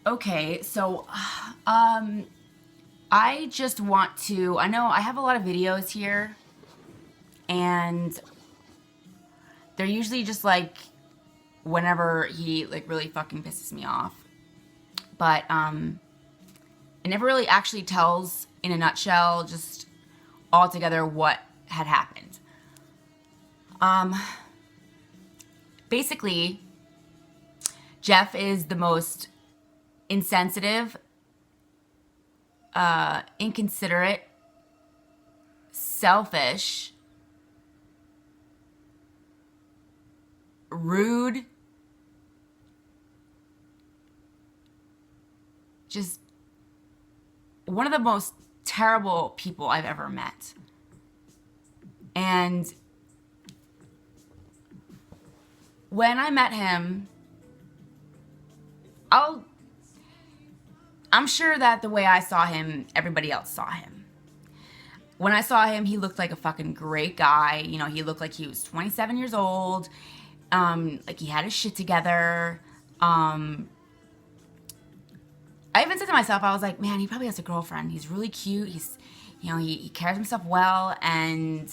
Okay, so I just want to, I know I have a lot of videos here, and they're usually just like whenever he like really fucking pisses me off. But it never really actually tells in a nutshell just altogether what had happened. Um Basically, Jeff is the most insensitive, inconsiderate, selfish, rude, just one of the most terrible people I've ever met. And when I met him, I'm sure that the way I saw him, everybody else saw him. When I saw him, he looked like a fucking great guy. You know, he looked like he was 27 years old. Like he had his shit together. I even said to myself, I was like, man, he probably has a girlfriend. He's really cute. He carries himself well and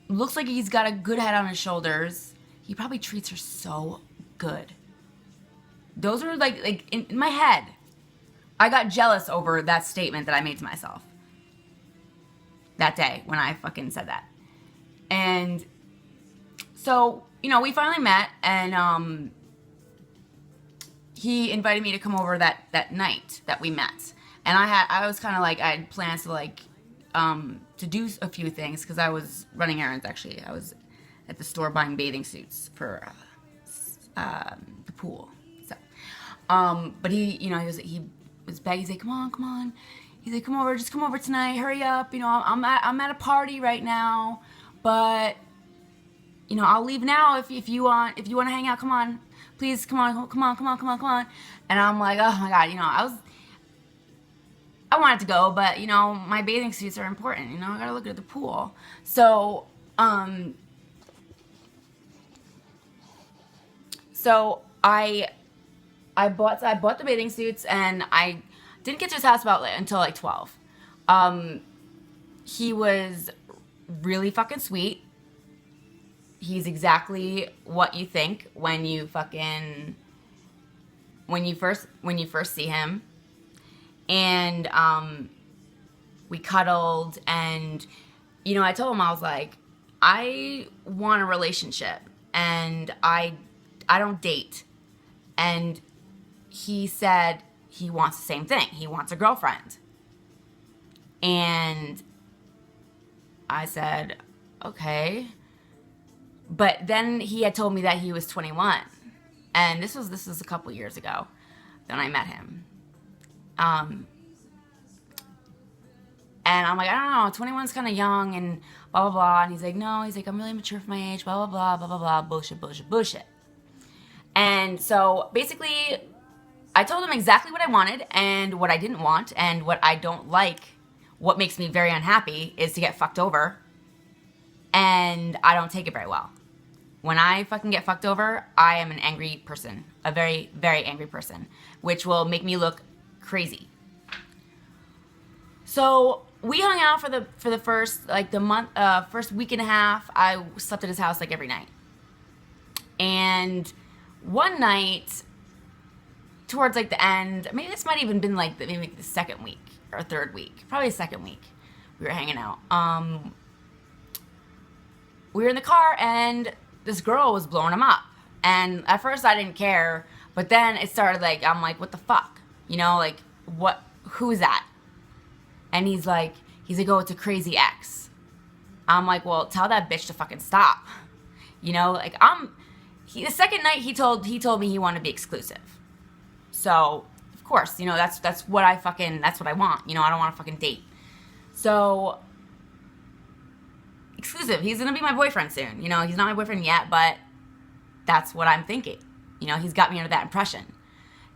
looks like he's got a good head on his shoulders. He probably treats her so good. Those are like in my head. I got jealous over that statement that I made to myself that day when I fucking said that. And so, we finally met, and he invited me to come over that night that we met. And I was kind of like, I had plans to like, to do a few things because I was running errands actually. I was at the store buying bathing suits for the pool. So, but he was begging. He's like, come on. He's like, just come over tonight. Hurry up. I'm at a party right now, but I'll leave now if you want to hang out. Come on, please, come on. And I'm like, oh my god, I wanted to go, but my bathing suits are important. I gotta look at the pool. So, I bought the bathing suits, and I didn't get to his house until like 12. He was really fucking sweet. He's exactly what you think when you first see him. And we cuddled, and I told him, I was like, I want a relationship, and I don't date. And he said he wants the same thing. He wants a girlfriend. And I said, okay. But then he had told me that he was 21. And this was a couple years ago when I met him. And I'm like, I don't know, 21's kind of young and blah, blah, blah. And he's like, no, I'm really mature for my age, blah, blah, blah, blah, blah, blah, bullshit. And so basically, I told him exactly what I wanted and what I didn't want, and what I don't like, what makes me very unhappy is to get fucked over. And I don't take it very well. When I fucking get fucked over, I am an angry person. A very, very angry person. Which will make me look crazy. So we hung out for the first first week and a half. I slept at his house like every night. And one night, towards like the end, maybe this might even been like maybe the second week or third week, probably the second week, we were hanging out. We were in the car, and this girl was blowing him up. And at first I didn't care, but then it started like, I'm like, what the fuck? Like, what, who is that? And he's like, oh, it's a crazy ex. I'm like, well, tell that bitch to fucking stop. Like, the second night he told me he wanted to be exclusive. So, of course, that's what I want. I don't want to fucking date. So, exclusive. He's gonna be my boyfriend soon. He's not my boyfriend yet, but that's what I'm thinking. He's got me under that impression.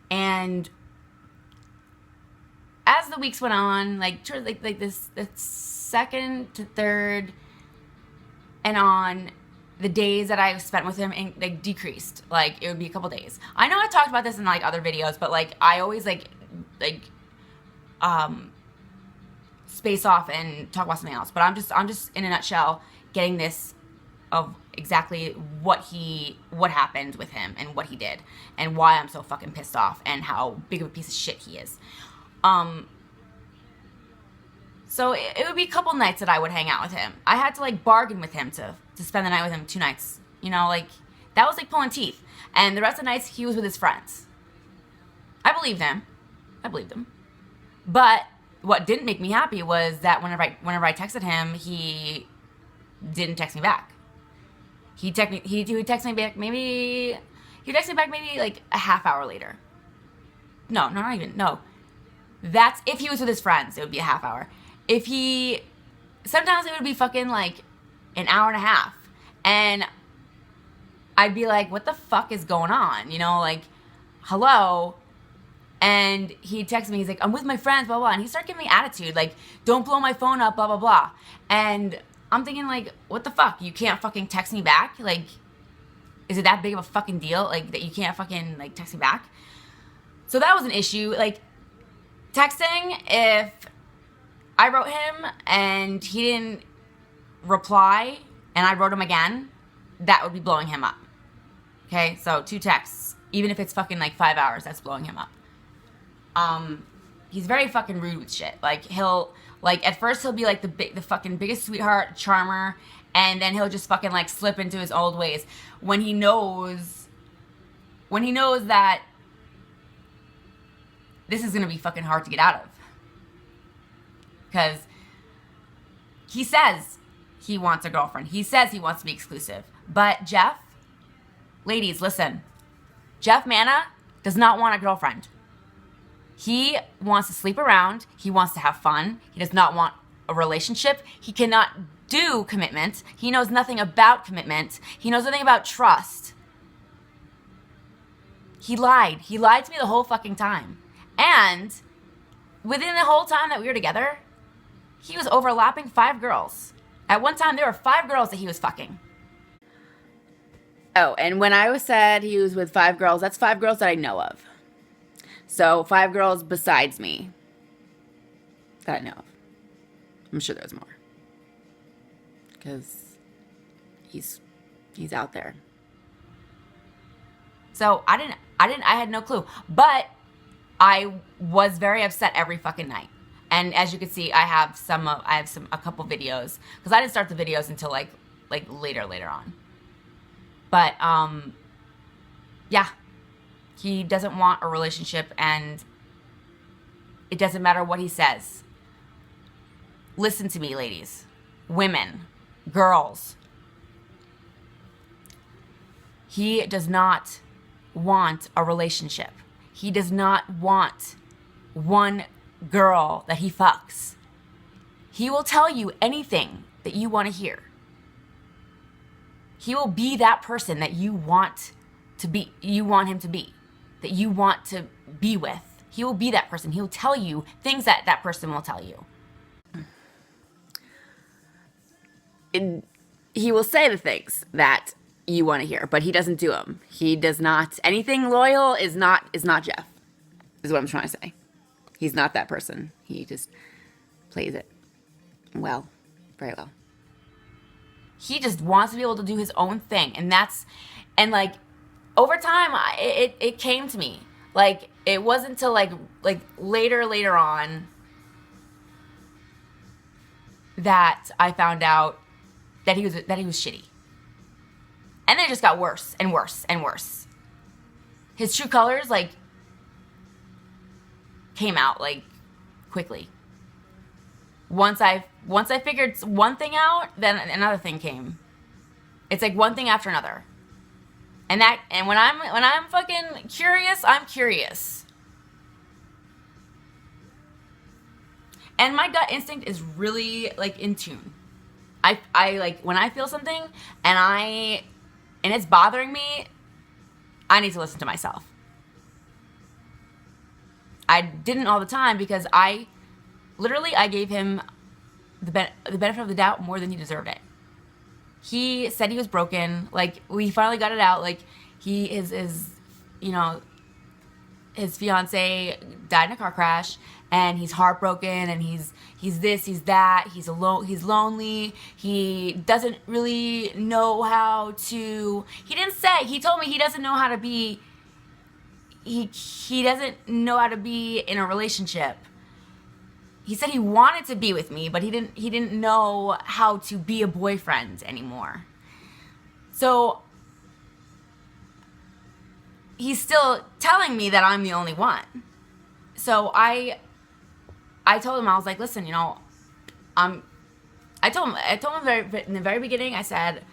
And as the weeks went on, like this second to third and on, the days that I spent with him like decreased. Like it would be a couple days. I know I talked about this in like other videos, but like I always like space off and talk about something else. But I'm just in a nutshell getting this of exactly what happened with him and what he did and why I'm so fucking pissed off and how big of a piece of shit he is. So it would be a couple nights that I would hang out with him. I had to like bargain with him to spend the night with him 2 nights. You know, like that was like pulling teeth. And the rest of the nights he was with his friends. I believed him. But what didn't make me happy was that whenever I texted him, he didn't text me back. He would text me back maybe like a half hour later. No, not even. No. That's if he was with his friends, it would be a half hour. Sometimes it would be fucking like an hour and a half. And I'd be like, what the fuck is going on? You know, like, hello? And he'd text me, he's like, I'm with my friends, blah, blah. And he started giving me attitude, like, don't blow my phone up, blah, blah, blah. And I'm thinking, like, what the fuck? You can't fucking text me back? Like, is it that big of a fucking deal? Like, that you can't fucking, like, text me back? So that was an issue. Like, texting, if I wrote him and he didn't reply and I wrote him again, that would be blowing him up. Okay? So 2 texts, even if it's fucking, like, 5 hours, that's blowing him up. He's very fucking rude with shit. Like, at first he'll be like the fucking biggest sweetheart, charmer, and then he'll just fucking like slip into his old ways when he knows that this is gonna be fucking hard to get out of. Because he says he wants a girlfriend. He says he wants to be exclusive. But Jeff, ladies, listen. Jeff Mannaa does not want a girlfriend. He wants to sleep around. He wants to have fun. He does not want a relationship. He cannot do commitment. He knows nothing about commitment. He knows nothing about trust. He lied. He lied to me the whole fucking time. And within the whole time that we were together, he was overlapping 5 girls. At one time, there were 5 girls that he was fucking. Oh, and when I said he was with 5 girls, that's 5 girls that I know of. So 5 girls besides me that I know of. I'm sure there's more. Because he's out there. So I had no clue. But I was very upset every fucking night. And as you can see, I have a couple videos. Because I didn't start the videos until like later on. But yeah. He doesn't want a relationship, and it doesn't matter what he says. Listen to me, ladies, women, girls. He does not want a relationship. He does not want one girl that he fucks. He will tell you anything that you want to hear. He will be that person that you want him to be. That you want to be with. He will be that person. He'll tell you things that person will tell you. He will say the things that you want to hear, but he doesn't do them. He does not. Anything loyal is not Jeff, is what I'm trying to say. He's not that person. He just plays it well, very well. He just wants to be able to do his own thing, and like, over time, it came to me. Like, it wasn't until like later on that I found out that he was shitty. And then it just got worse and worse and worse. His true colors like came out like quickly. Once I figured one thing out, then another thing came. It's like one thing after another. And when I'm fucking curious, I'm curious. And my gut instinct is really like in tune. I like when I feel something and it's bothering me, I need to listen to myself. I didn't all the time because I gave him the benefit of the doubt more than he deserved it. he said he was broken. Like, we finally got it out. Like, his you know, his fiance died in a car crash, and he's heartbroken, and he's this, he's that, he's alone, he's lonely, he doesn't really know how to, he told me he doesn't know how to be, he doesn't know how to be in a relationship. He said he wanted to be with me, but he didn't know how to be a boyfriend anymore. So he's still telling me that I'm the only one. So I told him, I was like, listen, I told him in the very beginning, I said,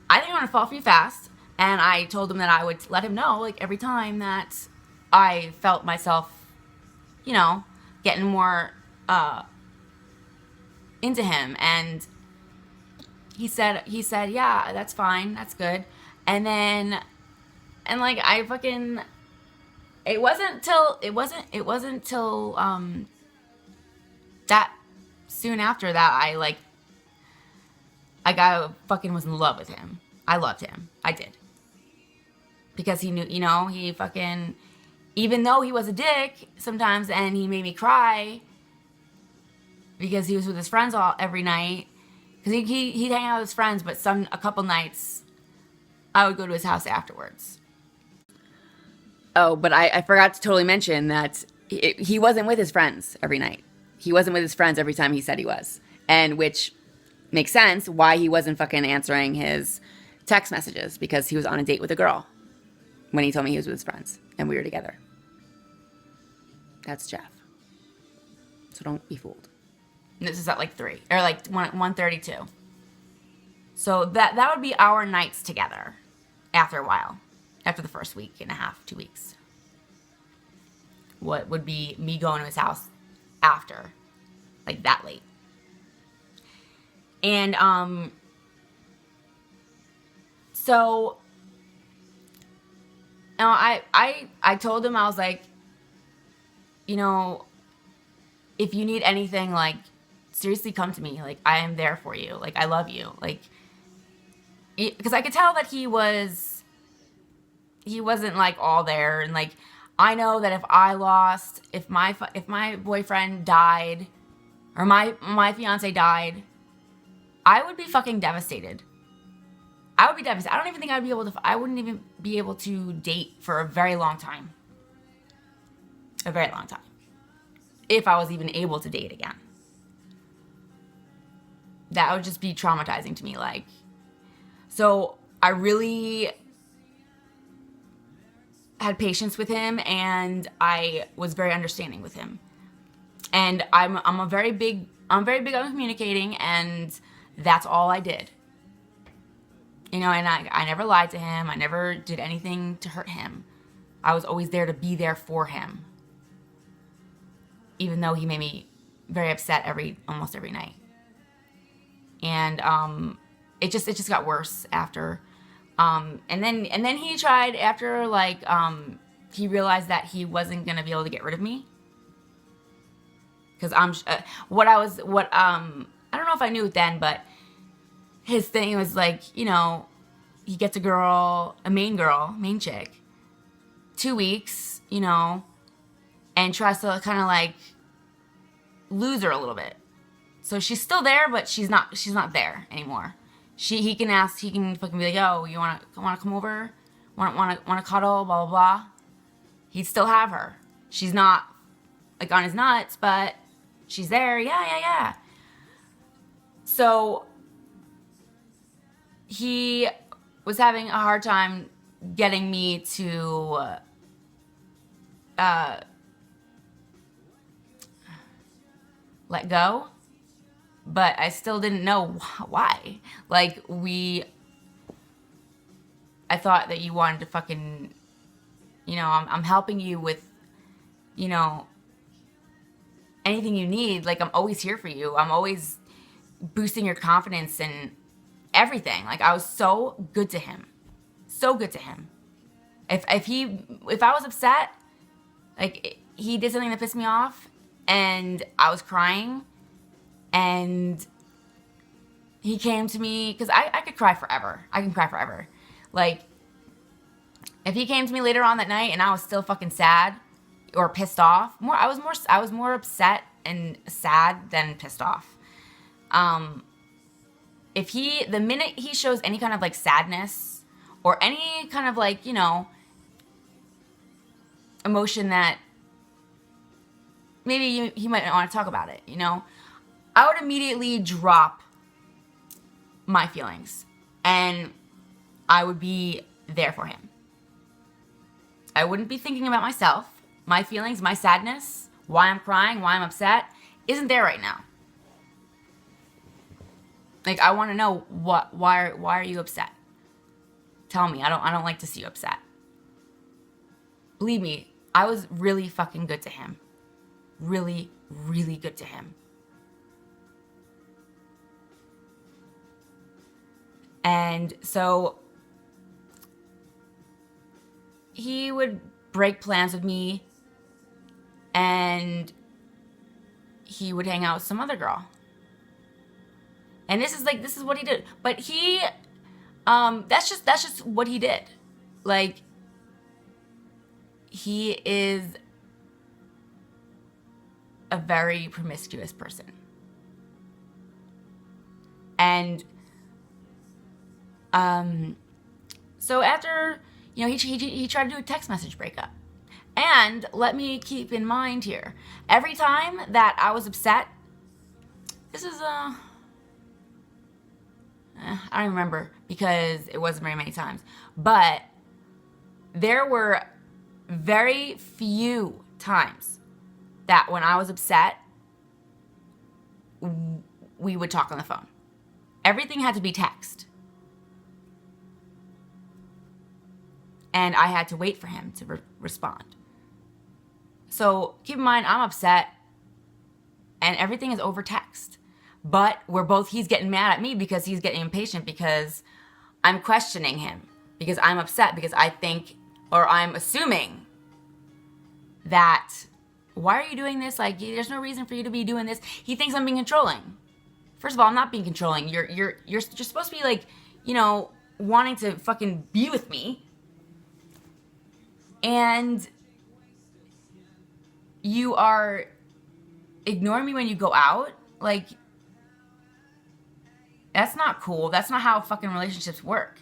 I think I'm gonna fall for you fast, and I told him that I would let him know, like, every time that I felt myself, getting more into him. And he said, yeah, that's fine, that's good. And then, and like, it wasn't till that soon after that I was in love with him. I loved him. I did. Because he knew, even though he was a dick sometimes, and he made me cry because he was with his friends every night, because he'd hang out with his friends, but a couple nights I would go to his house afterwards. Oh, but I forgot to totally mention that he wasn't with his friends every night. He wasn't with his friends every time he said he was. And which makes sense why he wasn't fucking answering his text messages, because he was on a date with a girl when he told me he was with his friends and we were together. That's Jeff. So don't be fooled. This is at 3 or 1:32. So that would be our nights together after a while. After the first week and a half, 2 weeks. What would be me going to his house after, that late. And, so, I told him, I was like, if you need anything, seriously come to me. I am there for you. I love you. Because I could tell that he wasn't all there, and I know that if my boyfriend died, or my fiance died, I would be fucking devastated. I would be devastated. I don't even think I wouldn't even be able to date for a very long time. A very long time. If I was even able to date again. That would just be traumatizing to me, so I really had patience with him, and I was very understanding with him. And I'm very big on communicating, and that's all I did. And I never lied to him. I never did anything to hurt him. I was always there to be there for him. Even though he made me very upset almost every night. And it just got worse after. And then he tried after, he realized that he wasn't going to be able to get rid of me. Because I don't know if I knew it then, but his thing was he gets a main chick, 2 weeks, and tries to kind of lose her a little bit. So she's still there, but she's not there anymore. He can fucking be like, yo, you wanna come over? Wanna cuddle, blah blah blah. He'd still have her. She's not on his nuts, but she's there, yeah. So he was having a hard time getting me to let go, but I still didn't know why. I thought that you wanted to fucking, I'm helping you with, anything you need. I'm always here for you. I'm always boosting your confidence and everything. I was so good to him. So good to him. If I was upset, he did something that pissed me off, and I was crying, and he came to me, because I could cry forever. I can cry forever. Like, if he came to me later on that night and I was still fucking sad or pissed off, I was more upset and sad than pissed off. The minute he shows any kind of like sadness or any kind of like, you know, emotion that maybe he might not want to talk about it, you know, I would immediately drop my feelings and I would be there for him. I wouldn't be thinking about myself. My feelings, my sadness, why I'm crying, why I'm upset, isn't there right now. Like, I want to know why are you upset? Tell me. I don't like to see you upset. Believe me, I was really fucking good to him. Really, really good to him. And so he would break plans with me and he would hang out with some other girl. And this is what he did. But he, that's just what he did. Like, he is a very promiscuous person. And, so after, you know, he tried to do a text message breakup. And let me keep in mind here, every time that I was upset, this is, I don't remember because it wasn't very many times, but there were very few times that when I was upset, we would talk on the phone. Everything had to be text. And I had to wait for him to respond. So keep in mind, I'm upset and everything is over text. But he's getting mad at me because he's getting impatient because I'm questioning him, because I'm upset, because I think, or I'm assuming that, why are you doing this? Like, there's no reason for you to be doing this. He thinks I'm being controlling. First of all, I'm not being controlling. You're supposed to be like, you know, wanting to fucking be with me. And you are ignoring me when you go out. Like, that's not cool. That's not how fucking relationships work.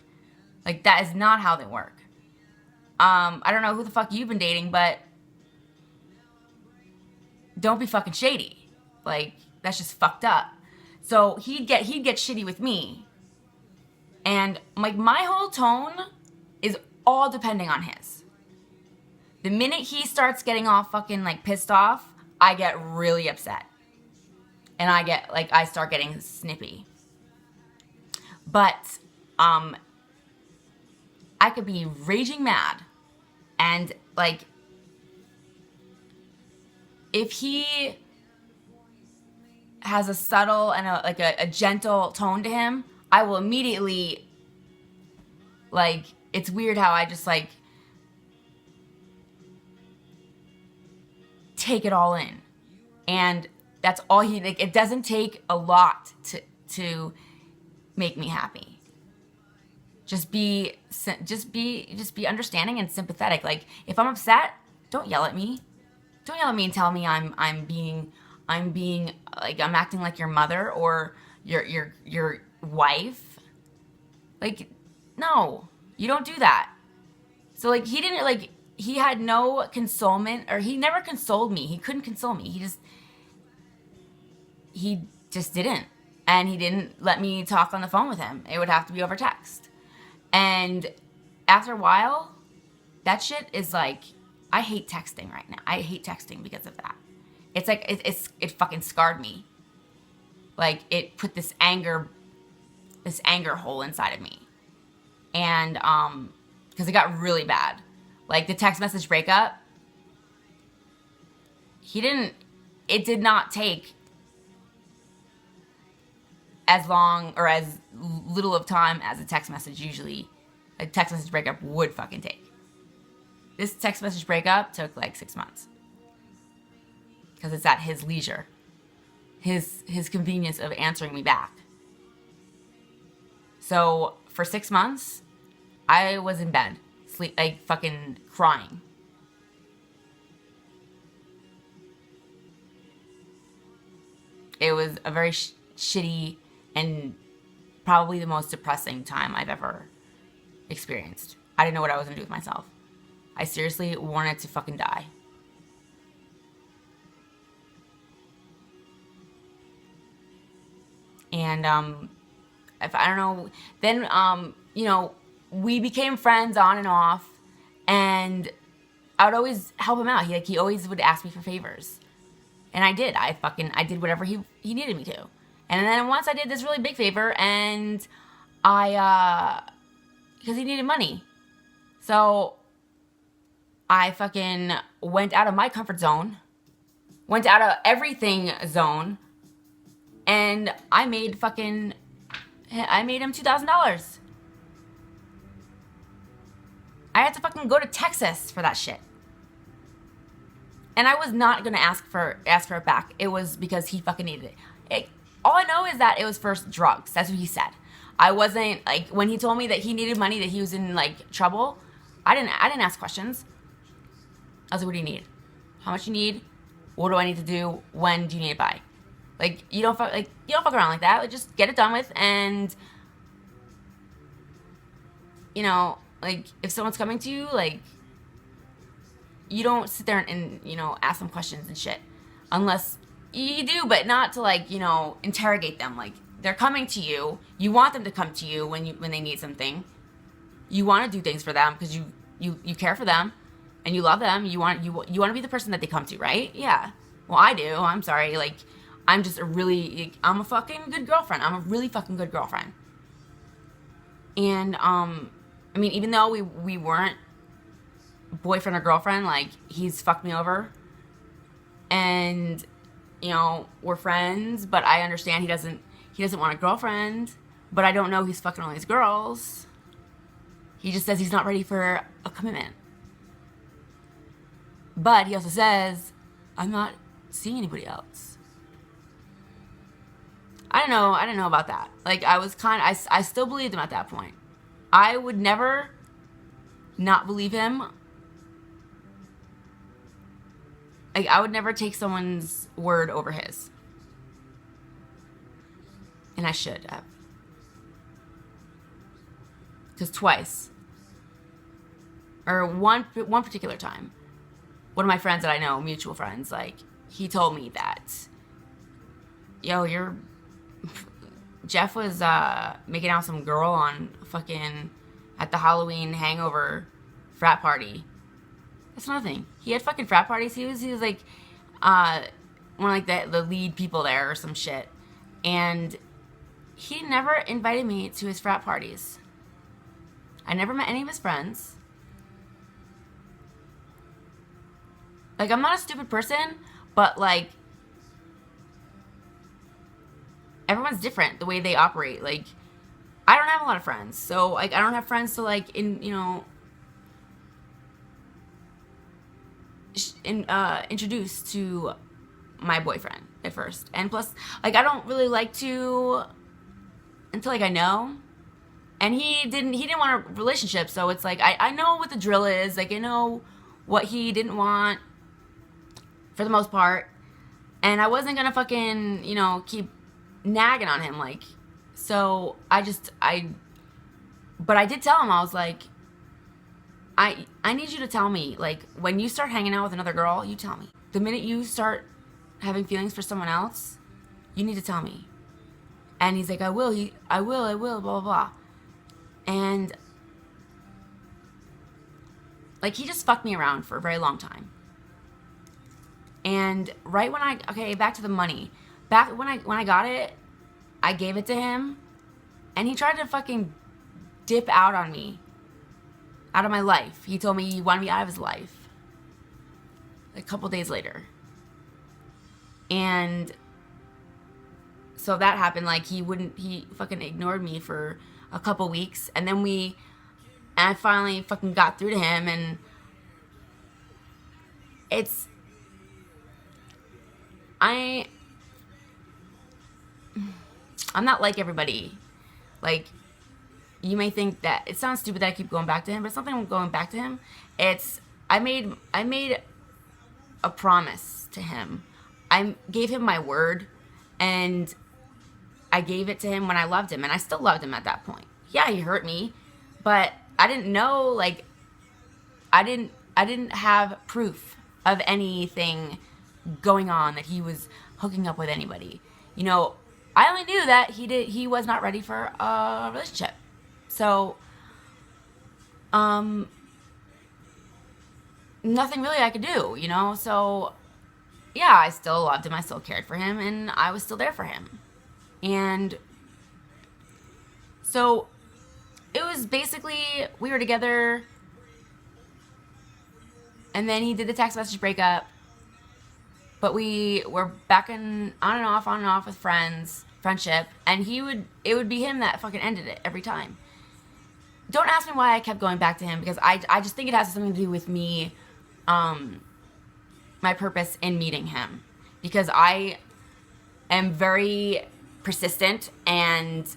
Like, that is not how they work. I don't know who the fuck you've been dating, but don't be fucking shady. Like, that's just fucked up. So he'd get shitty with me. And like, my whole tone is all depending on his. The minute he starts getting all fucking like pissed off, I get really upset. And I start getting snippy. But I could be raging mad, and like, if he has a subtle and a gentle tone to him, I will immediately, like, it's weird how I just like take it all in. And that's all like, it doesn't take a lot to make me happy. Just be understanding and sympathetic. Like, if I'm upset, don't yell at me. Don't yell at me and tell me I'm being like, I'm acting like your mother or your wife. Like, no, you don't do that. So like, he had no consolement, or he never consoled me. He couldn't console me. He just didn't. And he didn't let me talk on the phone with him. It would have to be over text. And after a while, that shit is like, I hate texting right now. I hate texting because of that. It's like, it fucking scarred me. Like, it put this anger hole inside of me. And, because it got really bad. Like, the text message breakup, it did not take as long or as little of time as a text message breakup would fucking take. This text message breakup took like 6 months. Because it's at his leisure. His convenience of answering me back. So for 6 months, I was in bed, sleep, like fucking crying. It was a very shitty and probably the most depressing time I've ever experienced. I didn't know what I was gonna do with myself. I seriously wanted to fucking die. And if I don't know, then you know, we became friends on and off, and I would always help him out. He always would ask me for favors, and I did. I did whatever he needed me to. And then once I did this really big favor, and because he needed money, so I fucking went out of my comfort zone, went out of everything zone, and I made him $2,000. I had to fucking go to Texas for that shit. And I was not gonna ask for it back. It was because he fucking needed it. All I know is that it was for drugs. That's what he said. I wasn't like, when he told me that he needed money, that he was in like trouble, I didn't ask questions. I was like, what do you need? How much you need? What do I need to do? When do you need it by? Like, you don't fuck around like that. Like, just get it done with. And, you know, like, if someone's coming to you, like, you don't sit there and you know, ask them questions and shit. Unless you do, but not to, like, you know, interrogate them. Like, they're coming to you. You want them to come to you when they need something. You want to do things for them because you care for them and you love them. You want to be the person that they come to, right? Yeah. Well, I do. I'm sorry. Like, I'm a fucking good girlfriend. I'm a really fucking good girlfriend. And, I mean, even though we weren't boyfriend or girlfriend, like, he's fucked me over. And, you know, we're friends, but I understand he doesn't want a girlfriend, but I don't know he's fucking all these girls. He just says he's not ready for a commitment. But he also says, I'm not seeing anybody else. I don't know about that. Like, I still believed him at that point. I would never not believe him. Like, I would never take someone's word over his. And I should have. Because twice. Or one particular time. One of my friends that I know, mutual friends, like, he told me that, yo, Jeff was making out with some girl on fucking at the Halloween hangover frat party. That's nothing. He had fucking frat parties. He was like one of like the lead people there or some shit. And he never invited me to his frat parties. I never met any of his friends. Like, I'm not a stupid person, but like, everyone's different the way they operate. Like, I don't have a lot of friends, so like, I don't have friends to like introduce to my boyfriend at first. And plus, like, I don't really like to until like I know. And he didn't want a relationship, so it's like I know what the drill is. Like, I know what he didn't want for the most part, and I wasn't gonna fucking keep nagging on him, like. So but I did tell him, I was like, I need you to tell me, like, when you start hanging out with another girl, you tell me. The minute you start having feelings for someone else, you need to tell me. And he's like, I will, blah, blah, blah. And, like, he just fucked me around for a very long time. And right when back to the money. Back when I got it, I gave it to him, and he tried to fucking dip out on me. Out of my life. He told me he wanted me out of his life. A couple days later. And so that happened. Like, he fucking ignored me for a couple weeks. And then I finally fucking got through to him. And I'm not like everybody. Like, you may think that it sounds stupid that I keep going back to him, but it's something I'm going back to him. I made a promise to him. I gave him my word, and I gave it to him when I loved him, and I still loved him at that point. Yeah, he hurt me, but I didn't know, like, I didn't have proof of anything going on, that he was hooking up with anybody. You know, I only knew that he was not ready for a relationship. So, nothing really I could do, you know? So, yeah, I still loved him, I still cared for him, and I was still there for him. And so, it was basically, we were together, and then he did the text message breakup, but we were back on and off with friendship, and it would be him that fucking ended it every time. Don't ask me why I kept going back to him, because I just think it has something to do with me, my purpose in meeting him, because I am very persistent, and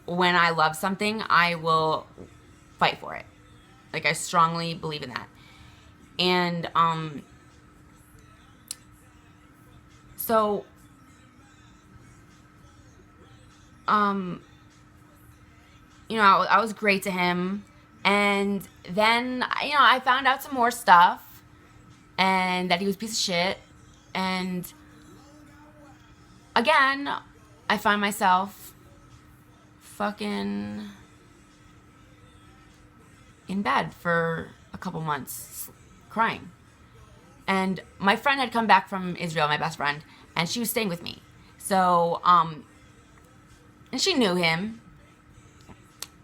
when I love something, I will fight for it. Like, I strongly believe in that. And, so, you know, I was great to him. And then, you know, I found out some more stuff, and that he was a piece of shit. And again, I find myself fucking in bed for a couple months crying. And my friend had come back from Israel, my best friend, and she was staying with me. So, and she knew him.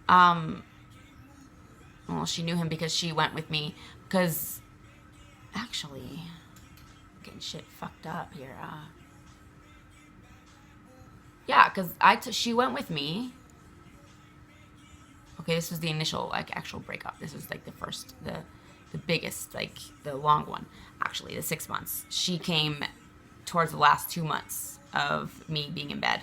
Well, she knew him because she went with me, because, actually, I'm getting shit fucked up here. Yeah, because she went with me. Okay, this was the initial, like, actual breakup. This was, like, the first, the biggest, like, the long one, actually, the 6 months. She came towards the last 2 months of me being in bed.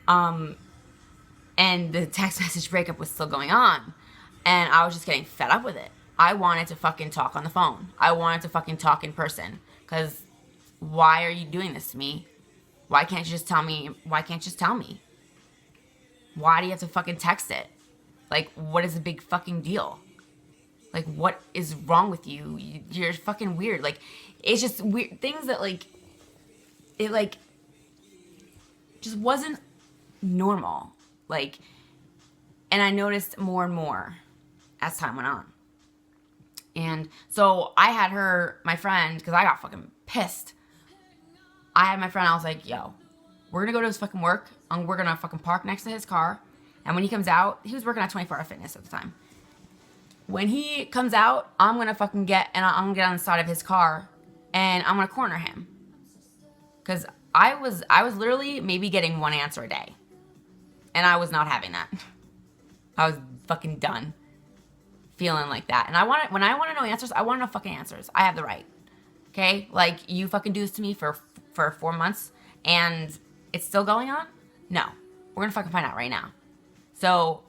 And the text message breakup was still going on. And I was just getting fed up with it. I wanted to fucking talk on the phone. I wanted to fucking talk in person. Because why are you doing this to me? Why can't you just tell me? Why can't you just tell me? Why do you have to fucking text it? Like, what is the big fucking deal? Like, what is wrong with you? You're fucking weird. Like, it's just weird things that, like, it, like, just wasn't normal. Like, and I noticed more and more as time went on. And so I had my friend, because I got fucking pissed. I had my friend, I was like, yo, we're going to go to his fucking work, and we're going to fucking park next to his car. And when he comes out, he was working at 24 Hour Fitness at the time. When he comes out, I'm going to fucking I'm going to get on the side of his car, and I'm going to corner him. Because I was literally maybe getting one answer a day. And I was not having that. I was fucking done feeling like that. And when I want to know answers, I want to know fucking answers. I have the right. Okay? Like, you fucking do this to me for 4 months, and it's still going on? No. We're going to fucking find out right now. So,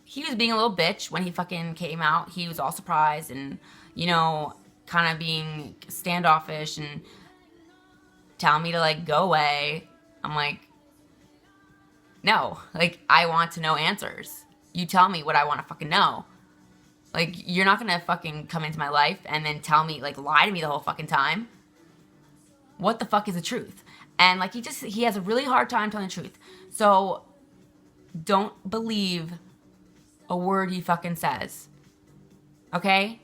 he was being a little bitch when he fucking came out. He was all surprised and, you know, kind of being standoffish and telling me to, like, go away. I'm like, no. Like, I want to know answers. You tell me what I want to fucking know. Like, you're not going to fucking come into my life and then tell me, like, lie to me the whole fucking time. What the fuck is the truth? And, like, he has a really hard time telling the truth. So, don't believe a word he fucking says. Okay?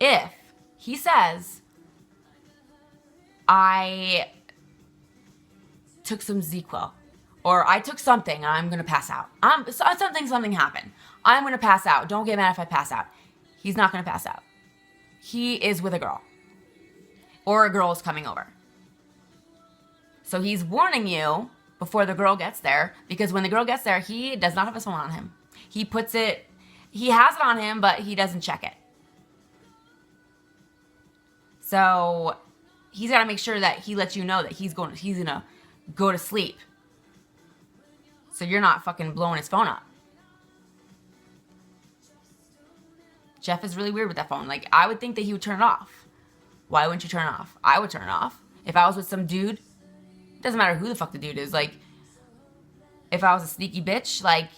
If he says, I took some ZQL, or I took something and I'm going to pass out. Something happened. I'm going to pass out. Don't get mad if I pass out. He's not going to pass out. He is with a girl. Or a girl is coming over. So he's warning you before the girl gets there, because when the girl gets there, he does not have his phone on him. He has it on him, but he doesn't check it. So he's got to make sure that he lets you know that he's gonna go to sleep. So you're not fucking blowing his phone up. Jeff is really weird with that phone. Like, I would think that he would turn it off. Why wouldn't you turn it off? I would turn it off. If I was with some dude, it doesn't matter who the fuck the dude is. Like, if I was a sneaky bitch, like,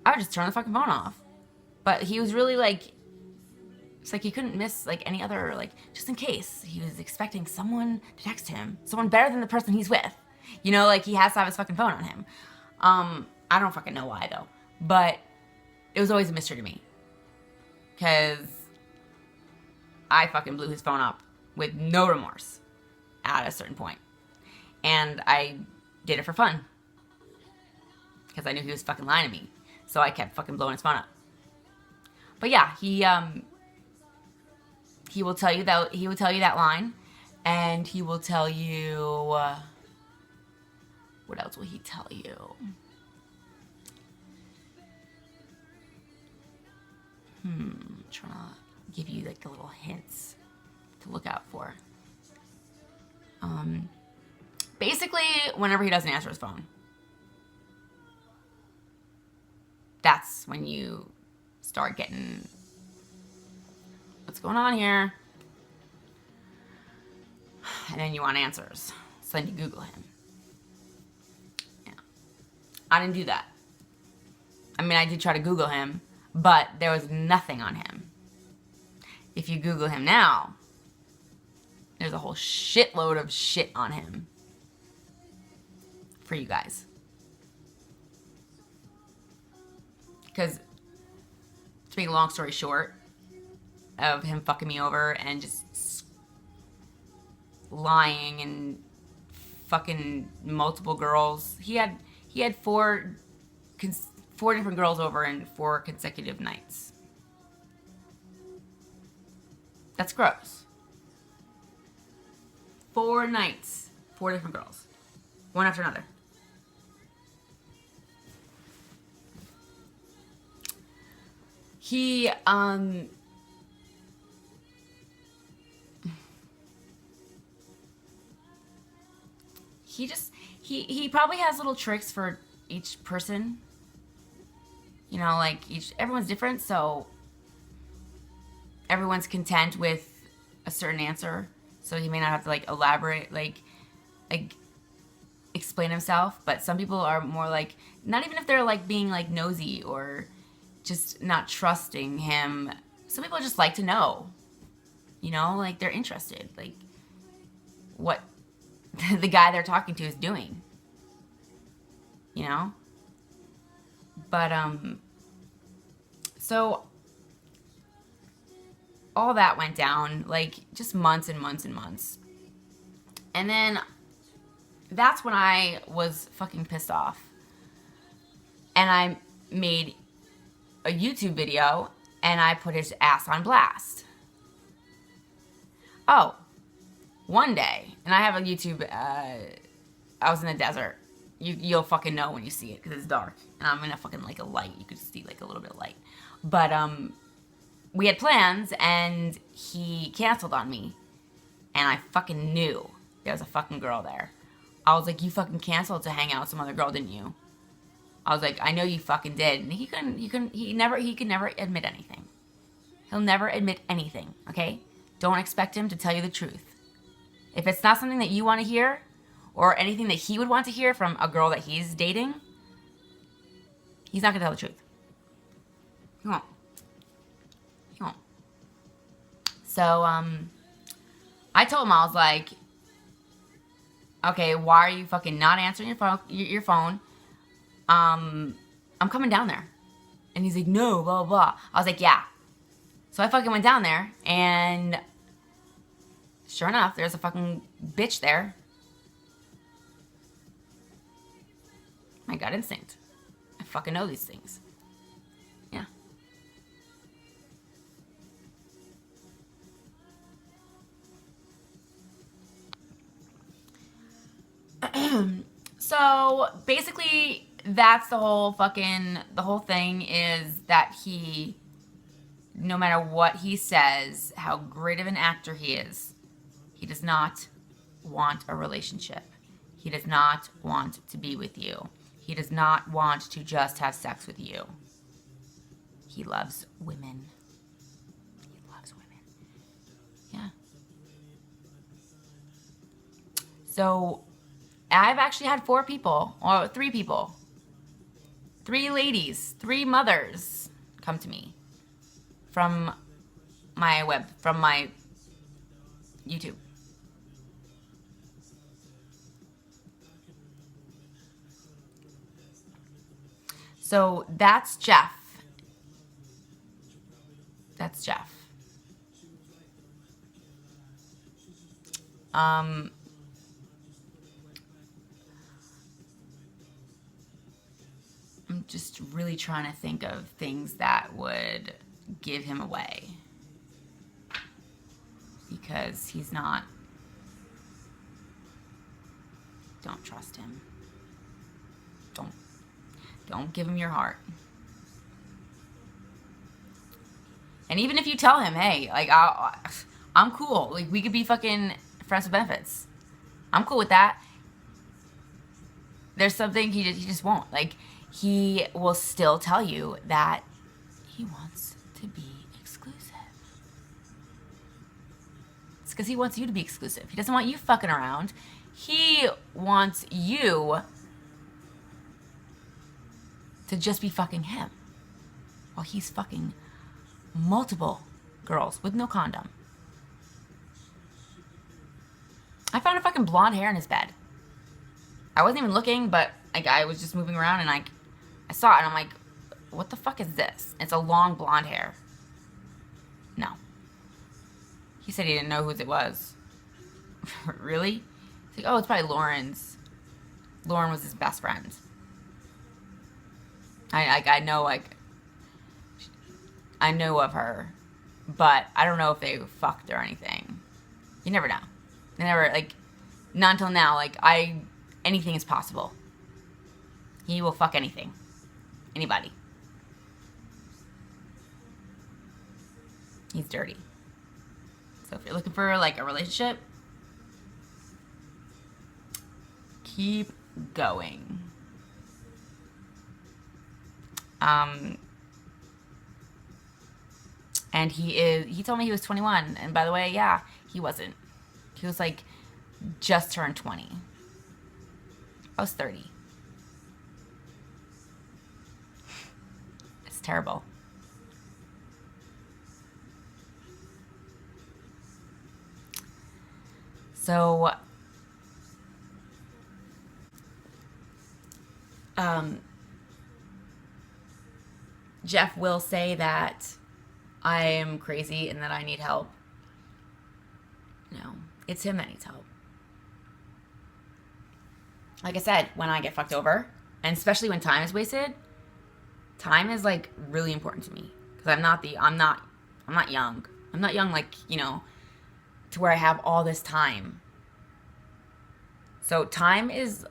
I would just turn the fucking phone off. But he was really, like, it's like he couldn't miss, like, any other, like, just in case. He was expecting someone to text him. Someone better than the person he's with. You know, like, he has to have his fucking phone on him. I don't fucking know why, though. But it was always a mystery to me. Because I fucking blew his phone up with no remorse at a certain point. And I did it for fun. Because I knew he was fucking lying to me. So I kept fucking blowing his phone up. But yeah, he will tell you that line. And he will tell you... what else will he tell you? Trying to give you like the little hints to look out for. Basically, whenever he doesn't answer his phone, that's when you start getting, what's going on here? And then you want answers. So then you Google him. Yeah. I didn't do that. I mean, I did try to Google him, but there was nothing on him. If you Google him now, there's a whole shitload of shit on him for you guys. Because, to make a long story short, of him fucking me over and just lying and fucking multiple girls. He had four different girls over in 4 consecutive nights. That's gross. 4 nights, 4 different girls, one after another. He probably has little tricks for each person. You know, like everyone's different, so everyone's content with a certain answer. So he may not have to like elaborate, like explain himself. But some people are more like, not even if they're like being like nosy or just not trusting him. Some people just like to know, you know, like they're interested, like what the guy they're talking to is doing, you know? But, so all that went down, like, just months and months and months. And then that's when I was fucking pissed off. And I made a YouTube video and I put his ass on blast. Oh, one day, and I have a YouTube, I was in the desert. You'll fucking know when you see it because it's dark. And I'm in a fucking, like, a light. You could see, like, a little bit of light. But, we had plans, and he canceled on me. And I fucking knew there was a fucking girl there. I was like, you fucking canceled to hang out with some other girl, didn't you? I was like, I know you fucking did. And he could never admit anything. He'll never admit anything, okay? Don't expect him to tell you the truth. If it's not something that you want to hear, or anything that he would want to hear from a girl that he's dating, he's not going to tell the truth. He won't. He won't. So, I told him, I was like, okay, why are you fucking not answering your phone? I'm coming down there. And he's like, no, blah, blah, blah. I was like, yeah. So I fucking went down there, and sure enough, there's a fucking bitch there. My gut instinct. I fucking know these things. Yeah. So basically, that's the whole thing is that he, no matter what he says, how great of an actor he is, he does not want a relationship. He does not want to be with you. He does not want to just have sex with you. He loves women. He loves women. Yeah. So I've actually had 4 people, or 3 people, 3 ladies, 3 mothers come to me from my YouTube. So that's Jeff. That's Jeff. I'm just really trying to think of things that would give him away. Because he's not... Don't trust him. Don't give him your heart. And even if you tell him, hey, like, I'm cool. Like, we could be fucking friends with benefits. I'm cool with that. There's something he just won't. Like, he will still tell you that he wants to be exclusive. It's because he wants you to be exclusive. He doesn't want you fucking around. He wants you to just be fucking him while he's fucking multiple girls with no condom. I found a fucking blonde hair in his bed. I wasn't even looking, but like I was just moving around and I saw it and I'm like, what the fuck is this? It's a long blonde hair. No. He said he didn't know whose it was. Really? He's like, oh, it's probably Lauren's. Lauren was his best friend. I know of her, but I don't know if they fucked or anything. You never know. You never, like, not until now, like, anything is possible. He will fuck anything. Anybody. He's dirty. So if you're looking for, like, a relationship, keep going. And he told me he was 21. And by the way, yeah, he wasn't. He was like, just turned 20. I was 30. It's terrible. So, Jeff will say that I am crazy and that I need help. No, it's him that needs help. Like I said, when I get fucked over, and especially when time is wasted, time is like really important to me because I'm not young. I'm not young like, you know, to where I have all this time. So time is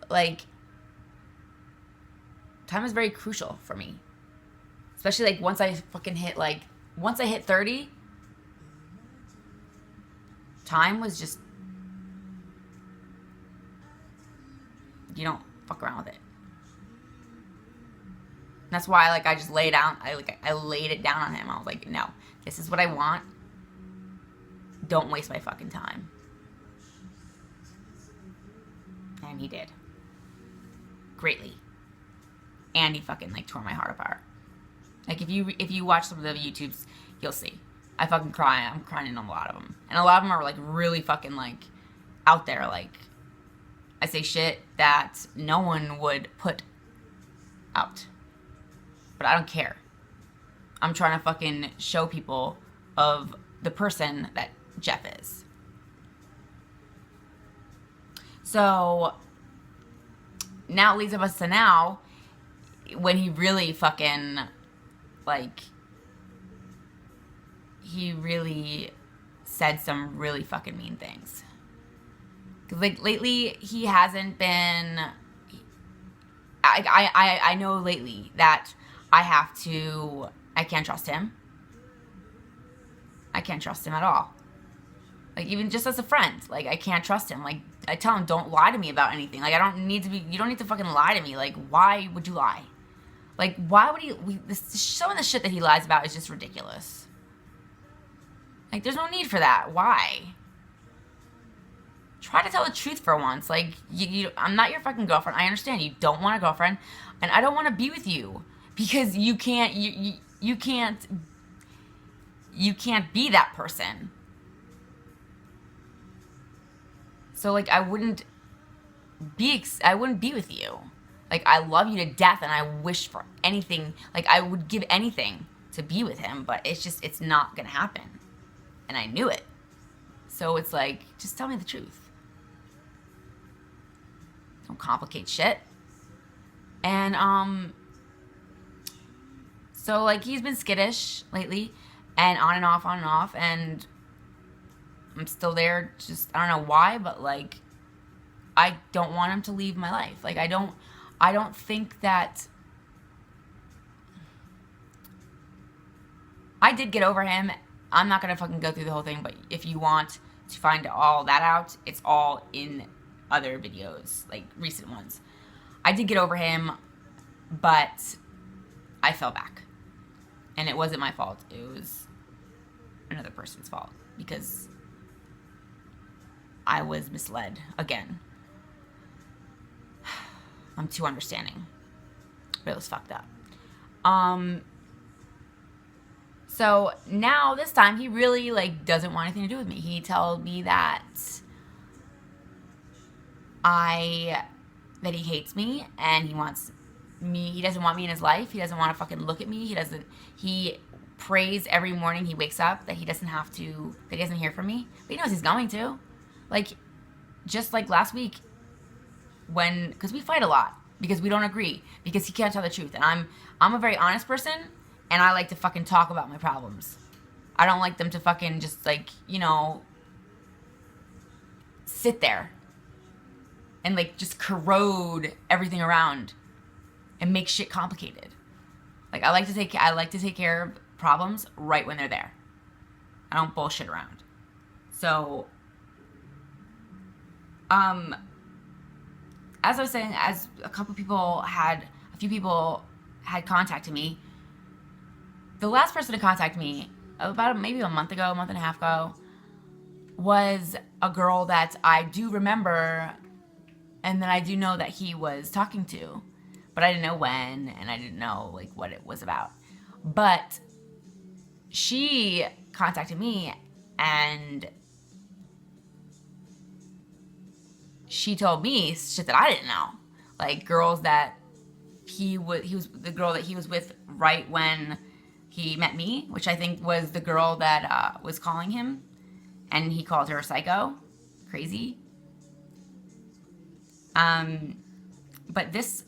very crucial for me. Especially like once I hit 30, time was just, you don't fuck around with it. And that's why I just laid it down on him. I was like, no, this is what I want. Don't waste my fucking time. And he did. Greatly. And he fucking tore my heart apart. Like if you watch some of the YouTubes, you'll see. I fucking cry. I'm crying in a lot of them. And a lot of them are really fucking out there. I say shit that no one would put out. But I don't care. I'm trying to fucking show people of the person that Jeff is. So now it leads us to now when he really fucking he really said some really fucking mean things. Cause lately he hasn't been. I know lately that I can't trust him. I can't trust him at all. Like, even just as a friend, like, I can't trust him. Like, I tell him, don't lie to me about anything. Like, you don't need to fucking lie to me. Like, why would you lie? Like, why would some of the shit that he lies about is just ridiculous. Like, there's no need for that. Why? Try to tell the truth for once. Like, I'm not your fucking girlfriend. I understand you don't want a girlfriend, and I don't want to be with you because you can't be that person. So, like, I wouldn't be with you. Like, I love you to death, and I wish for anything. Like, I would give anything to be with him, but it's not gonna happen. And I knew it. So it's like, just tell me the truth. Don't complicate shit. And, so, like, he's been skittish lately, and on and off, and I'm still there. Just, I don't know why, but, like, I don't want him to leave my life. Like, I don't think that I did get over him. I'm not going to fucking go through the whole thing, but if you want to find all that out, it's all in other videos, like recent ones. I did get over him, but I fell back. And it wasn't my fault. It was another person's fault because I was misled again. I'm too understanding. But it was fucked up. So now this time he really like doesn't want anything to do with me. He told me that he hates me and he doesn't want me in his life. He doesn't want to fucking look at me. He prays every morning he wakes up that he doesn't hear from me. But he knows he's going to. Like, just like last week because we fight a lot because we don't agree because he can't tell the truth. And I'm a very honest person. And I like to fucking talk about my problems. I don't like them to fucking just, like, sit there and, like, just corrode everything around and make shit complicated. Like, I like to take care of problems right when they're there. I don't bullshit around. So, as I was saying, as a few people had contacted me. The last person to contact me about maybe a month and a half ago, was a girl that I do remember and that I do know that he was talking to, but I didn't know when and I didn't know like what it was about. But she contacted me and she told me shit that I didn't know, like girls that he was the girl that he was with right when he met me, which I think was the girl that was calling him, and he called her a psycho, crazy. But this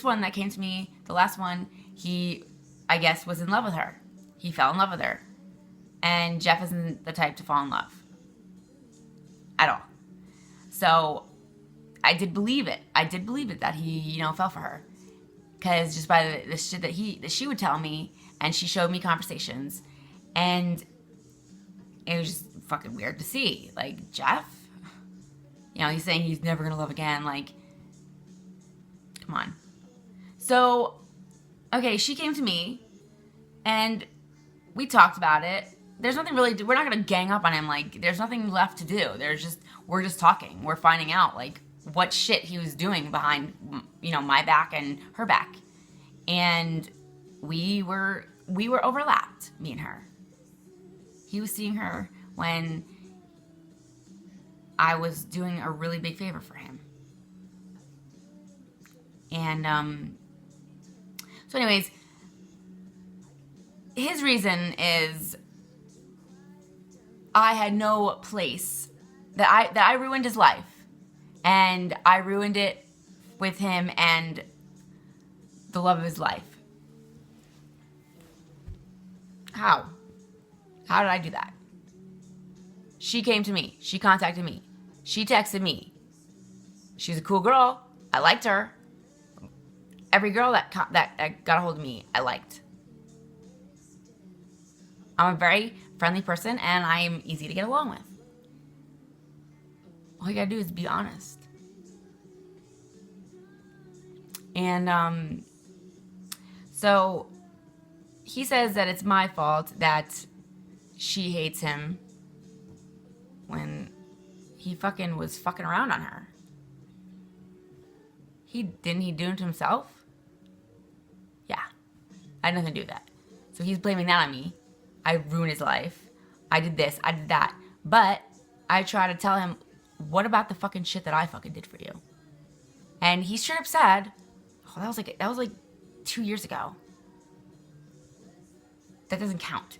one that came to me, the last one, he, I guess, was in love with her. He fell in love with her, and Jeff isn't the type to fall in love at all. So I did believe it. That he, fell for her, because just by the shit that she would tell me. And she showed me conversations, and it was just fucking weird to see. Like, Jeff, he's saying he's never gonna love again. Like, come on. So, okay, she came to me, and we talked about it. There's nothing really, we're not gonna gang up on him. Like, there's nothing left to do. We're just talking. We're finding out, like, what shit he was doing behind, my back and her back. And we were overlapped, me and her. He was seeing her when I was doing a really big favor for him. And, so anyways, his reason is I had no place, that I ruined his life, and I ruined it with him and the love of his life. How? How did I do that? She came to me. She contacted me. She texted me. She's a cool girl. I liked her. Every girl that got a hold of me, I liked. I'm a very friendly person, and I am easy to get along with. All you gotta do is be honest. And so he says that it's my fault that she hates him when he fucking was fucking around on her. Didn't he do it to himself? Yeah. I had nothing to do with that. So he's blaming that on me. I ruined his life. I did this, I did that. But I try to tell him, what about the fucking shit that I fucking did for you? And he straight up said, oh, that was like 2 years ago. That doesn't count.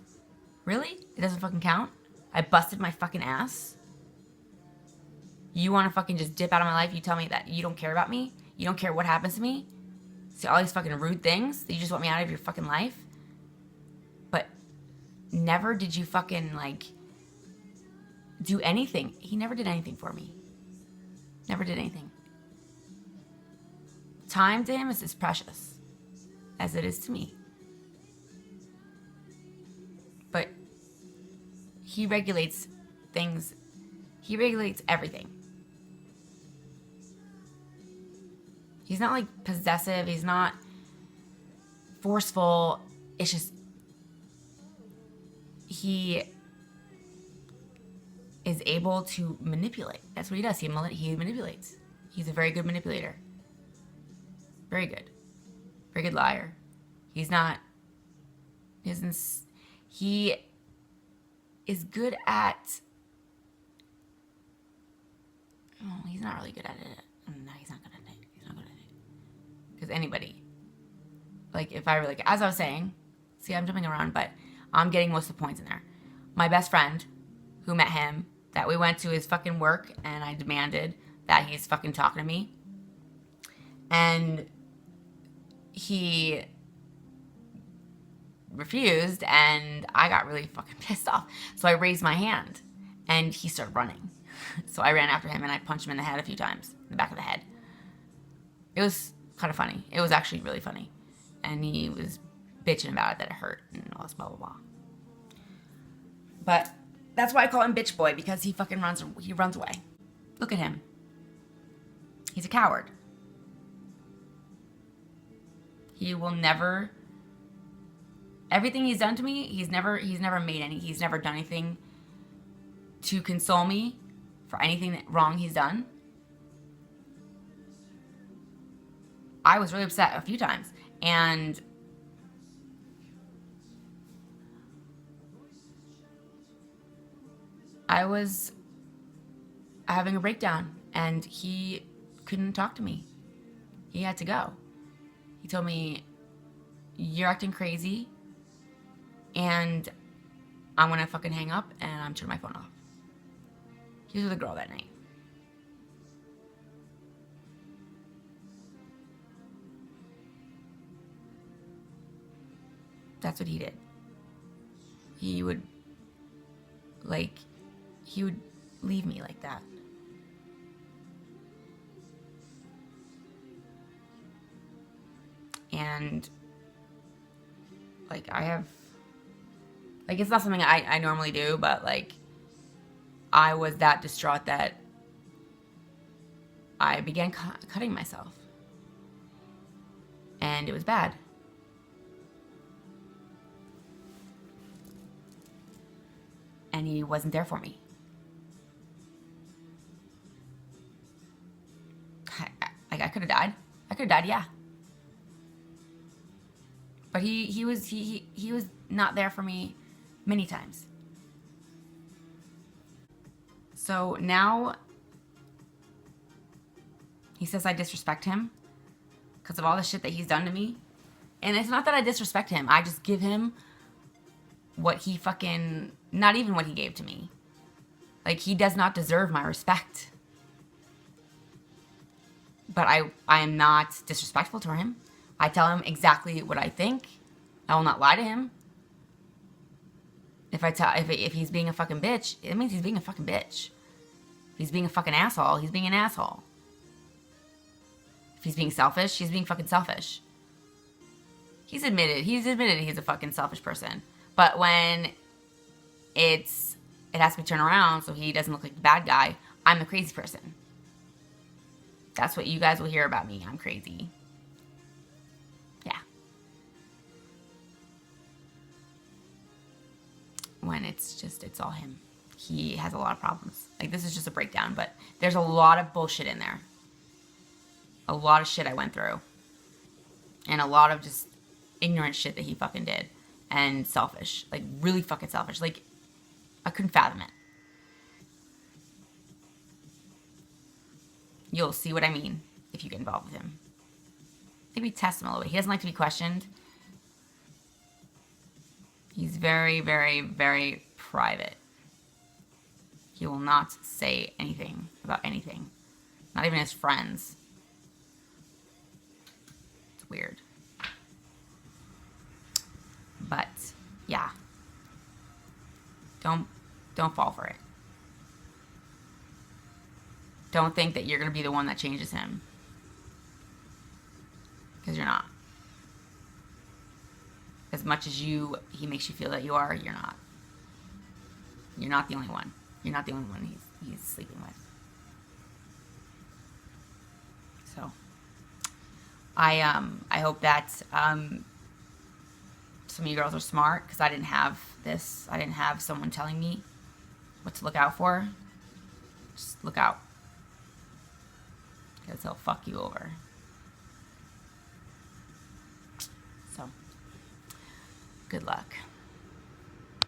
Really? It doesn't fucking count? I busted my fucking ass? You want to fucking just dip out of my life? You tell me that you don't care about me? You don't care what happens to me? See all these fucking rude things that you just want me out of your fucking life? But never did you fucking, like, do anything. He never did anything for me. Never did anything. Time to him is as precious as it is to me. But he regulates things. He regulates everything. He's not, like, possessive. He's not forceful. It's just he is able to manipulate. That's what he does. He manipulates. He's a very good manipulator. Very good. Very good liar. He is good at... Oh, he's not really good at it. No, he's not good at it. Because anybody, like, if I were, like, as I was saying, see, I'm jumping around, but I'm getting most of the points in there. My best friend, who met him, that we went to his fucking work, and I demanded that he's fucking talking to me. And he refused, and I got really fucking pissed off. So I raised my hand, and he started running. So I ran after him, and I punched him in the head a few times, in the back of the head. It was kind of funny. It was actually really funny. And he was bitching about it, that it hurt, and all this blah, blah, blah. But that's why I call him Bitch Boy, because he fucking runs away. Look at him. He's a coward. He will never... Everything he's done to me, he's never done anything to console me for anything wrong he's done. I was really upset a few times, and I was having a breakdown, and he couldn't talk to me. He had to go. He told me, you're acting crazy, and I'm gonna fucking hang up, and I'm turning my phone off. He was with a girl that night. That's what he did. He would leave me like that. And, like, it's not something I normally do, but, like, I was that distraught that I began cutting myself. And it was bad. And he wasn't there for me. I could have died. Yeah. But he was not there for me many times. So now he says I disrespect him because of all the shit that he's done to me. And it's not that I disrespect him. I just give him what he fucking... Not even what he gave to me. Like, he does not deserve my respect. But I am not disrespectful to him. I tell him exactly what I think. I will not lie to him. If he's being a fucking bitch, it means he's being a fucking bitch. If he's being a fucking asshole, he's being an asshole. If he's being selfish, he's being fucking selfish. He's admitted he's a fucking selfish person. But when it has to be turned around so he doesn't look like the bad guy, I'm the crazy person. That's what you guys will hear about me. I'm crazy. Yeah. When it's all him. He has a lot of problems. Like, this is just a breakdown, but there's a lot of bullshit in there. A lot of shit I went through. And a lot of just ignorant shit that he fucking did. And selfish. Like, really fucking selfish. Like, I couldn't fathom it. You'll see what I mean if you get involved with him. Maybe test him a little bit. He doesn't like to be questioned. He's very, very, very private. He will not say anything about anything. Not even his friends. It's weird. But, yeah. Don't fall for it. Don't think that you're going to be the one that changes him. Because you're not. As much as he makes you feel that you are, you're not. You're not the only one. You're not the only one he's sleeping with. So, I hope that some of you girls are smart, because I didn't have this. I didn't have someone telling me what to look out for. Just look out. Because he'll fuck you over. So, good luck.